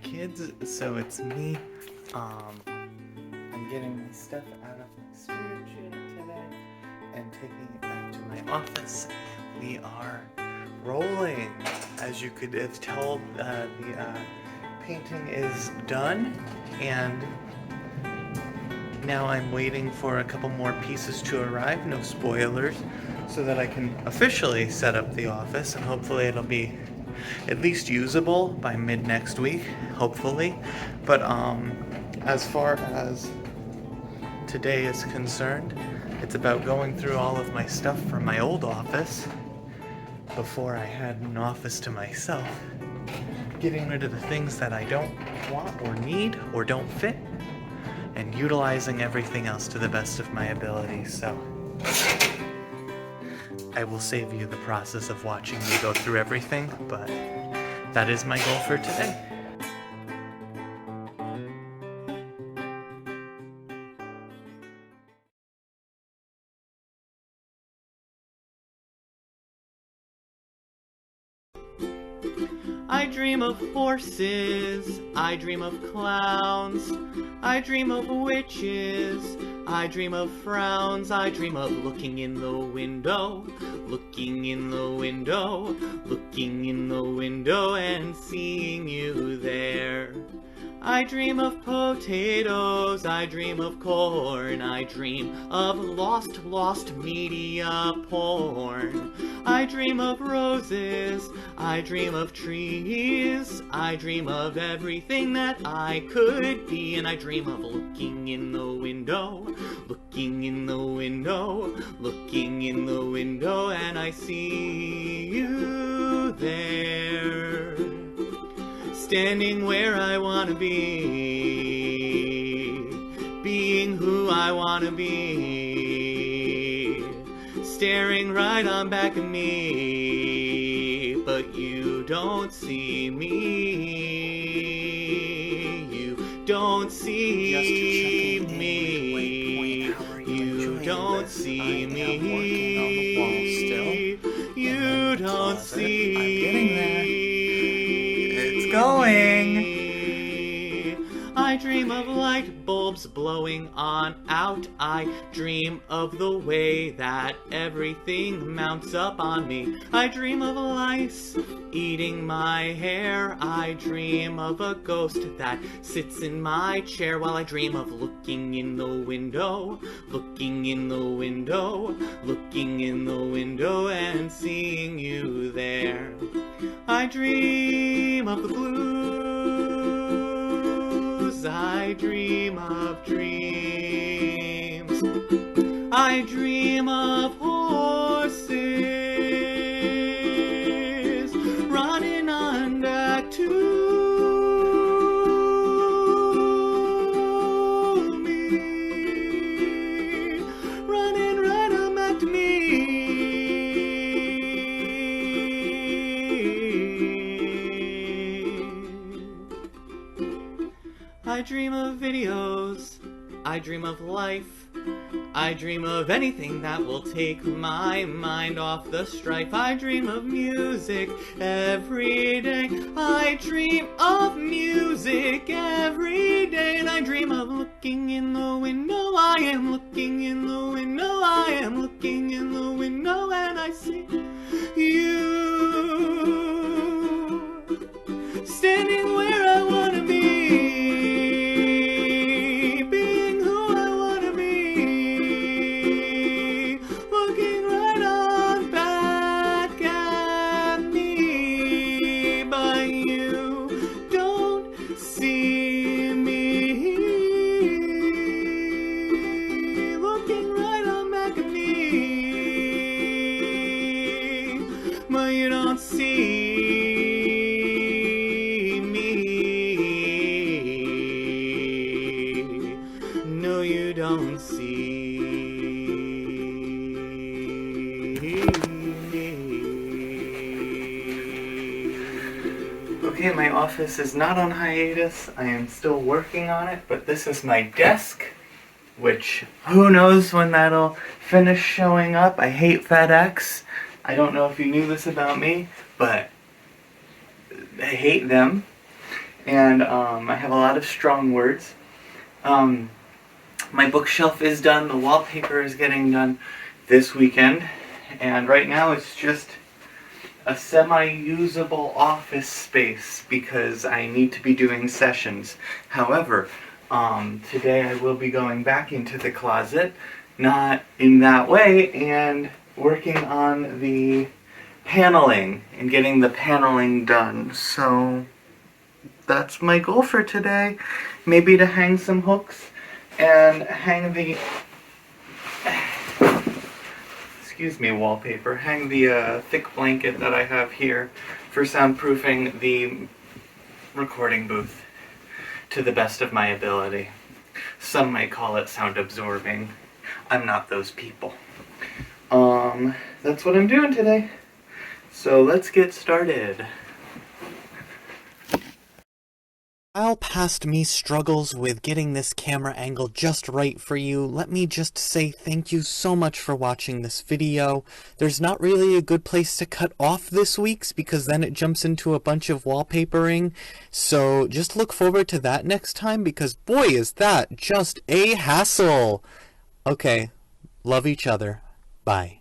kids, so it's me. I'm getting my stuff out of my storage unit today and taking it back to my office. We are rolling. As you could have told, the painting is done, and now I'm waiting for a couple more pieces to arrive, no spoilers, so that I can officially set up the office, and hopefully it'll be at least usable by mid next week, hopefully. But as far as today is concerned, it's about going through all of my stuff from my old office before I had an office to myself, getting rid of the things that I don't want or need or don't fit, and utilizing everything else to the best of my abilities. So I will save you the process of watching me go through everything, but that is my goal for today. I dream of horses, I dream of clowns, I dream of witches, I dream of frowns, I dream of looking in the window, looking in the window, looking in the window and seeing you there. I dream of potatoes, I dream of corn, I dream of lost media porn. I dream of roses, I dream of trees, I dream of everything that I could be, and I dream of looking in the window, looking in the window, looking in the window, and I see you there. Standing where I wanna be, being who I wanna be, staring right on back at me, but you don't see me, you don't see me, you don't see me, you don't see. Going. I dream of light bulbs blowing on out. I dream of the way that everything mounts up on me. I dream of lice eating my hair. I dream of a ghost that sits in my chair while I dream of looking in the window, looking in the window, looking in the window and seeing you there. I dream of the blues, I dream of dreams, I dream of horses running under to me, running right on back to me. I dream of videos, I dream of life, I dream of anything that will take my mind off the strife. I dream of music every day, I dream of music every day, and I dream of looking in the window, I am looking in the window, I am looking in the window, and I see you standing where I wanna be. You don't see me. No, you don't see me. Okay, my office is not on hiatus. I am still working on it, but this is my desk, which who knows when that'll finish showing up. I hate FedEx. I don't know if you knew this about me, but I hate them. and I have a lot of strong words. My bookshelf is done, the wallpaper is getting done this weekend, and right now it's just a semi-usable office space because I need to be doing sessions. However, today I will be going back into the closet, not in that way, and working on the paneling and getting the paneling done. So that's my goal for today. Maybe to hang some hooks and hang the excuse me, wallpaper, hang the thick blanket that I have here for soundproofing the recording booth to the best of my ability. Some might call it sound absorbing. I'm not those people. That's what I'm doing today. So let's get started. While past me struggles with getting this camera angle just right for you, let me just say thank you so much for watching this video. There's not really a good place to cut off this week's because then it jumps into a bunch of wallpapering, so just look forward to that next time because boy is that just a hassle! Okay, love each other. Bye.